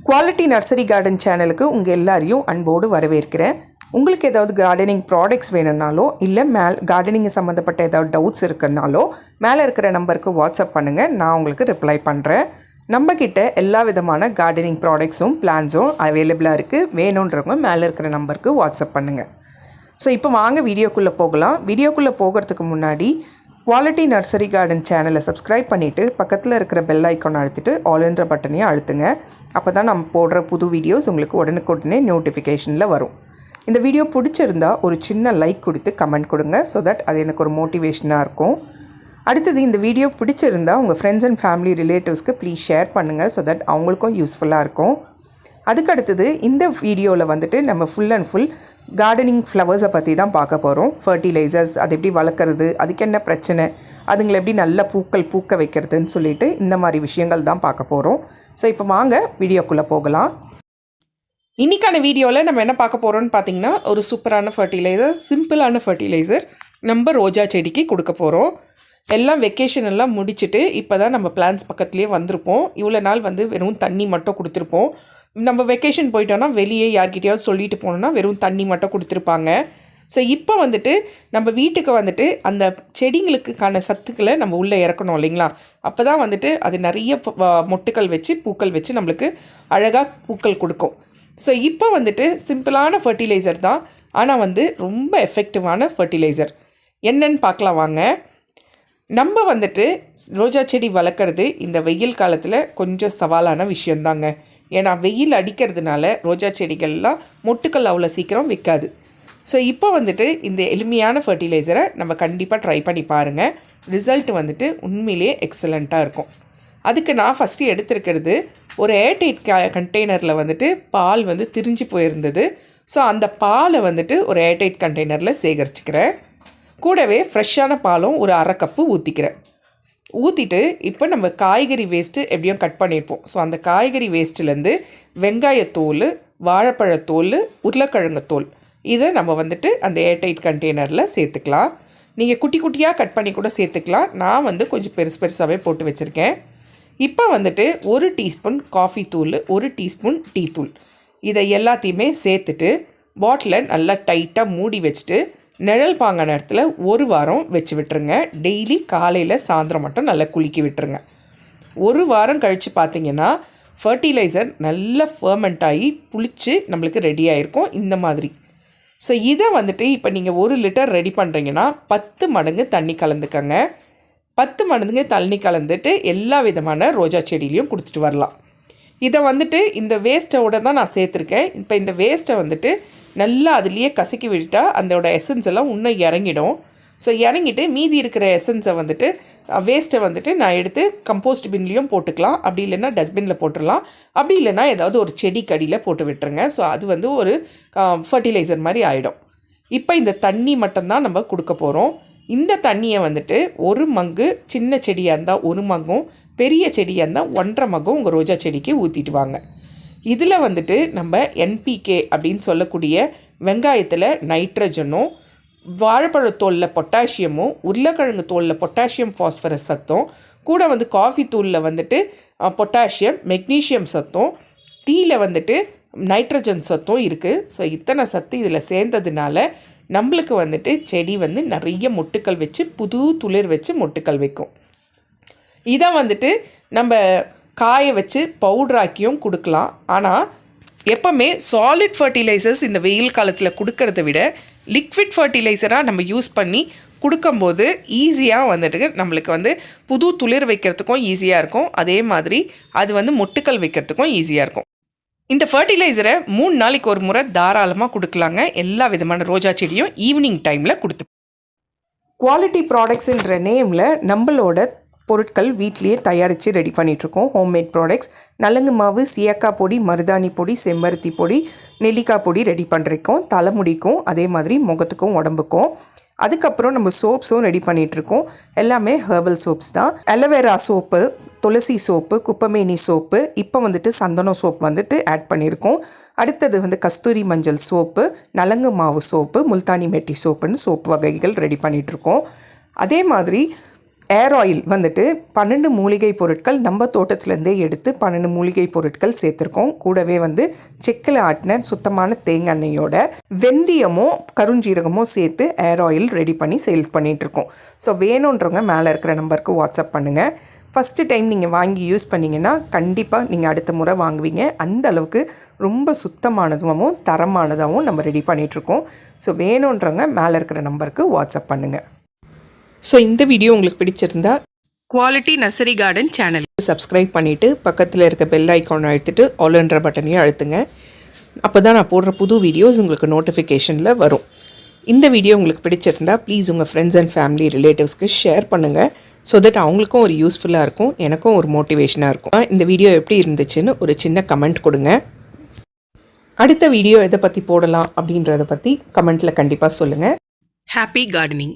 Quality nursery garden சேனலுக்கு உங்கள் எல்லாரையும் அன்போடு வரவேற்கிறேன். உங்களுக்கு ஏதாவது கார்டனிங் ப்ராடக்ட்ஸ் வேணும்னாலோ இல்லை கார்டனிங் சம்மந்தப்பட்ட ஏதாவது டவுட்ஸ் இருக்குன்னாலோ மேலே இருக்கிற நம்பருக்கு வாட்ஸ்அப் பண்ணுங்கள், நான் உங்களுக்கு ரிப்ளை பண்ணுறேன். நம்மக்கிட்ட எல்லா விதமான கார்டனிங் ப்ராடக்ட்ஸும் பிளான்ஸும் அவைலபிளாக இருக்குது. வேணுன்றவங்க மேலே இருக்கிற நம்பருக்கு வாட்ஸ்அப் பண்ணுங்கள். ஸோ இப்போ வாங்க வீடியோக்குள்ளே போகலாம். வீடியோக்குள்ளே போகிறதுக்கு முன்னாடி குவாலிட்டி நர்சரி கார்டன் சேனலை சப்ஸ்கிரைப் பண்ணிவிட்டு பக்கத்தில் இருக்கிற பெல் ஐக்கான் அழுத்திட்டு ஆல்ன்ற பட்டனையும் அழுத்துங்க. அப்போ தான் நம்ம போடுற புது வீடியோஸ் உங்களுக்கு உடனுக்குடனே நோட்டிஃபிகேஷனில் வரும். இந்த வீடியோ பிடிச்சிருந்தா ஒரு சின்ன லைக் கொடுத்து கமெண்ட் கொடுங்க. ஸோ தட் அது எனக்கு ஒரு மோட்டிவேஷனாக இருக்கும். அடுத்தது, இந்த வீடியோ பிடிச்சிருந்தா உங்கள் ஃப்ரெண்ட்ஸ் அண்ட் ஃபேமிலி ரிலேட்டிவ்ஸ்க்கு ப்ளீஸ் ஷேர் பண்ணுங்கள். ஸோ தட் அவங்களுக்கும் யூஸ்ஃபுல்லாக இருக்கும். அதுக்கு அடுத்தது இந்த வீடியோவில் வந்துட்டு நம்ம ஃபுல் அண்ட் ஃபுல் கார்டனிங் ஃப்ளவர்ஸை பற்றி தான் பார்க்க போகிறோம். ஃபர்டிலைசர்ஸ், அது எப்படி வளர்க்குறது, அதுக்கு என்ன பிரச்சனை, அதுங்களை எப்படி நல்ல பூக்கள் பூக்க வைக்கிறதுன்னு சொல்லிட்டு இந்த மாதிரி விஷயங்கள் தான் பார்க்க போகிறோம். ஸோ இப்போ வாங்க வீடியோக்குள்ளே போகலாம். இன்றைக்கான வீடியோவில் நம்ம என்ன பார்க்க போகிறோம்னு பார்த்தீங்கன்னா, ஒரு சூப்பரான ஃபர்டிலைசர், சிம்பிளான ஃபர்டிலைசர் நம்ம ரோஜா செடிக்கு கொடுக்க போகிறோம். எல்லாம் வெக்கேஷன் எல்லாம் முடிச்சுட்டு இப்போ தான் நம்ம பிளான்ஸ் பக்கத்துலேயே வந்திருப்போம். இவ்வளோ நாள் வந்து வெறும் தண்ணி மட்டும் கொடுத்துருப்போம். நம்ம வெக்கேஷன் போயிட்டோன்னா வெளியே யார்கிட்டையாவது சொல்லிட்டு போனோன்னா வெறும் தண்ணி மட்டும் கொடுத்துருப்பாங்க. ஸோ இப்போ வந்துட்டு நம்ம வீட்டுக்கு வந்துட்டு அந்த செடிங்களுக்கான சத்துக்களை நம்ம உள்ளே இறக்கணும் இல்லைங்களா? அப்போ தான் வந்துட்டு அது நிறைய மொட்டுக்கள் வச்சு பூக்கள் வச்சு நம்மளுக்கு அழகாக பூக்கள் கொடுக்கும். ஸோ இப்போ வந்துட்டு சிம்பிளான ஃபர்டிலைசர் தான், ஆனால் வந்து ரொம்ப எஃபெக்டிவான ஃபர்டிலைசர். என்னன்னு பார்க்கலாம் வாங்க. நம்ம வந்துட்டு ரோஜா செடி வளர்க்குறது இந்த வெயில் காலத்தில் கொஞ்சம் சவாலான விஷயந்தாங்க. ஏன்னா வெயில் அடிக்கிறதுனால ரோஜா செடிகள்லாம் மொட்டுக்கள் அவ்வளோ சீக்கிரம் விற்காது. ஸோ இப்போ வந்துட்டு இந்த எளிமையான ஃபர்டிலைசரை நம்ம கண்டிப்பாக ட்ரை பண்ணி பாருங்கள். ரிசல்ட் வந்துட்டு உண்மையிலேயே எக்ஸலண்ட்டாக இருக்கும். அதுக்கு நான் ஃபஸ்ட்டு எடுத்துருக்கிறது ஒரு ஏர்டைட் கண்டெய்னரில் வந்துட்டு பால் வந்து திரிஞ்சு போயிருந்தது. ஸோ அந்த பாலை வந்துட்டு ஒரு ஏர்டைட் கண்டெய்னரில் சேகரிச்சுக்கிறேன். கூடவே ஃப்ரெஷ்ஷான பாலும் ஒரு அரை கப்பு ஊற்றிக்கிறேன். ஊற்றிட்டு இப்போ நம்ம காய்கறி வேஸ்ட்டு எப்படியும் கட் பண்ணியிருப்போம். ஸோ அந்த காய்கறி வேஸ்ட்டுலேருந்து வெங்காயத்தோல், வாழைப்பழத்தோல், உருளைக்கிழங்குத்தோல் இதை நம்ம வந்துட்டு அந்த ஏர்டைட் கண்டெய்னரில் சேர்த்துக்கலாம். நீங்கள் குட்டி குட்டியாக கட் பண்ணி கூட சேர்த்துக்கலாம். நான் வந்து கொஞ்சம் பெருசு பெருசாகவே போட்டு வச்சுருக்கேன். இப்போ வந்துட்டு 1 டீஸ்பூன் காஃபி தூள், 1 டீஸ்பூன் டீ தூள் இதை எல்லாத்தையுமே சேர்த்துட்டு பாட்டிலை நல்லா டைட்டாக மூடி வச்சுட்டு நிழல் பாங்கான இடத்துல 1 வாரம் வச்சு விட்டுருங்க. டெய்லி காலையில் சாயந்தரம் மட்டும் நல்லா குலுக்கி விட்டுருங்க. 1 வாரம் கழித்து பார்த்திங்கன்னா ஃபர்டிலைசர் நல்லா ஃபர்மெண்ட் ஆகி புளிச்சு நம்மளுக்கு ரெடி ஆகிருக்கும் இந்த மாதிரி. ஸோ இதை வந்துட்டு இப்போ நீங்கள் 1 லிட்டர் ரெடி பண்ணுறீங்கன்னா 10 மடங்கு தண்ணி கலந்துக்கங்க. 10 மடங்கு தண்ணி கலந்துட்டு எல்லா விதமான ரோஜா செடியிலையும் கொடுத்துட்டு வரலாம். இதை வந்துட்டு இந்த வேஸ்ட்டோட தான் நான் சேர்த்துருக்கேன். இப்போ இந்த வேஸ்ட்டை வந்துட்டு நல்லா அதுலேயே கசக்கி விட்டால் அதோட எசன்ஸ் எல்லாம் இன்னும் இறங்கிடும். ஸோ இறங்கிட்டு மீதி இருக்கிற எசன்ஸை வந்துட்டு வேஸ்ட்டை வந்துட்டு நான் எடுத்து கம்போஸ்ட் பின்லேயும் போட்டுக்கலாம். அப்படி இல்லைன்னா டஸ்ட்பினில் போட்டுடலாம். அப்படி இல்லைன்னா ஏதாவது ஒரு செடி கடியில் போட்டு விட்டுருங்க. ஸோ அது வந்து ஒரு ஃபர்டிலைசர் மாதிரி ஆகிடும். இப்போ இந்த தண்ணி மட்டும்தான் நம்ம கொடுக்க போகிறோம். இந்த தண்ணியை வந்துட்டு 1 மக்கு சின்ன செடியாக இருந்தால் 1 மக்கும், பெரிய செடியாக இருந்தால் 1.5 மக்கும் உங்கள் ரோஜா செடிக்கு ஊற்றிட்டு வாங்க. இதில் வந்துட்டு நம்ம NPK அப்படின்னு சொல்லக்கூடிய வெங்காயத்தில் நைட்ரஜனும், வாழைப்பழத்தோலில் பொட்டாசியமும், உருளைக்கிழங்கு தோலில் பொட்டாசியம் ஃபாஸ்பரஸ் சத்தும், கூட வந்து காஃபி தூளில் வந்துட்டு பொட்டாசியம் மெக்னீஷியம் சத்தும், டீயில் வந்துட்டு நைட்ரஜன் சத்தும் இருக்குது. ஸோ இத்தனை சத்து இதில் சேர்ந்ததுனால நம்மளுக்கு வந்துட்டு செடி வந்து நிறைய மொட்டுக்கள் வச்சு புது துளிர் வச்சு மொட்டுக்கள் வைக்கும். இதை வந்துட்டு நம்ம காய வச்சு பவுட்ராக்கியும் கொடுக்கலாம். ஆனால் எப்போவுமே சாலிட் ஃபர்டிலைசர்ஸ் இந்த வெயில் காலத்தில் கொடுக்கறத விட லிக்விட் ஃபர்டிலைசராக நம்ம யூஸ் பண்ணி கொடுக்கும்போது ஈஸியாக வந்துட்டு நம்மளுக்கு வந்து புது துளிர் வைக்கிறதுக்கும் ஈஸியாக இருக்கும். அதே மாதிரி அது வந்து மொட்டுக்கள் வைக்கிறதுக்கும் ஈஸியாக இருக்கும். இந்த ஃபர்டிலைசரை 3 நாளைக்கு ஒரு முறை தாராளமாக கொடுக்கலாங்க. எல்லா விதமான ரோஜா செடியும் ஈவினிங் டைமில் கொடுத்து. குவாலிட்டி ப்ராடக்ட்ஸுன்ற நேமில் நம்மளோட பொருட்கள் வீட்லேயே தயாரித்து ரெடி பண்ணிகிட்ருக்கோம். ஹோம்மேட் ப்ராடக்ட்ஸ், நலங்கு மாவு, சீயக்காய் பொடி, மருதாணி பொடி, செம்பருத்தி பொடி, நெல்லிக்காய் பொடி ரெடி பண்ணிருக்கோம். தலைமுடிக்கும், அதே மாதிரி முகத்துக்கும், உடம்புக்கும். அதுக்கப்புறம் நம்ம சோப்ஸும் ரெடி பண்ணிகிட்ருக்கோம். எல்லாமே ஹெர்பல் சோப்ஸ் தான். அலோவேரா சோப்பு, துளசி சோப்பு, குப்பமேனி சோப்பு, இப்போ வந்துட்டு சந்தனம் சோப் வந்துட்டு ஆட் பண்ணியிருக்கோம். அடுத்தது வந்து கஸ்தூரி மஞ்சள் சோப்பு, நலங்கு மாவு சோப்பு, முல்தானி மெட்டி சோப்புன்னு சோப்பு வகைகள் ரெடி பண்ணிகிட்ருக்கோம். அதே மாதிரி ஏர் ஆயில் வந்துட்டு 12 மூலிகை பொருட்கள் நம்ம தோட்டத்துலேருந்தே எடுத்து 12 மூலிகை பொருட்கள் சேர்த்துருக்கோம். கூடவே வந்து செக்கில் ஆட்டின சுத்தமான தேங்காய் எண்ணெயோட வெந்தயமோ கருஞ்சீரகமோ சேர்த்து ஏர் ஆயில் ரெடி பண்ணி சேல்ஸ் பண்ணிகிட்ருக்கோம். ஸோ வேணுன்றவங்க மேலே இருக்கிற நம்பருக்கு வாட்ஸ்அப் பண்ணுங்கள். ஃபஸ்ட்டு டைம் நீங்கள் வாங்கி யூஸ் பண்ணிங்கன்னா கண்டிப்பாக நீங்கள் அடுத்த முறை வாங்குவீங்க. அந்த அளவுக்கு ரொம்ப சுத்தமானதாகவும் தரமானதாகவும் நம்ம ரெடி பண்ணிகிட்ருக்கோம். ஸோ வேணுன்றவங்க மேலே இருக்கிற நம்பருக்கு வாட்ஸ்அப் பண்ணுங்கள். ஸோ இந்த வீடியோ உங்களுக்கு பிடிச்சிருந்தா குவாலிட்டி நர்சரி கார்டன் சேனலுக்கு சப்ஸ்கிரைப் பண்ணிவிட்டு பக்கத்தில் இருக்க பெல் ஐக்கான் அழுத்திட்டு ஆல்ன்ற பட்டனையும் அழுத்துங்க. அப்போ தான் நான் போடுற புது வீடியோஸ் உங்களுக்கு நோட்டிஃபிகேஷனில் வரும். இந்த வீடியோ உங்களுக்கு பிடிச்சிருந்தா ப்ளீஸ் உங்கள் ஃப்ரெண்ட்ஸ் அண்ட் ஃபேமிலி ரிலேட்டிவ்ஸ்க்கு ஷேர் பண்ணுங்கள். ஸோ தட் அவங்களுக்கும் ஒரு யூஸ்ஃபுல்லாக இருக்கும், எனக்கும் ஒரு மோட்டிவேஷனாக இருக்கும். இந்த வீடியோ எப்படி இருந்துச்சுன்னு ஒரு சின்ன கமெண்ட் கொடுங்க. அடுத்த வீடியோ எதை பற்றி போடலாம் அப்படின்றத பற்றி கமெண்ட்டில் கண்டிப்பாக சொல்லுங்கள். Happy gardening.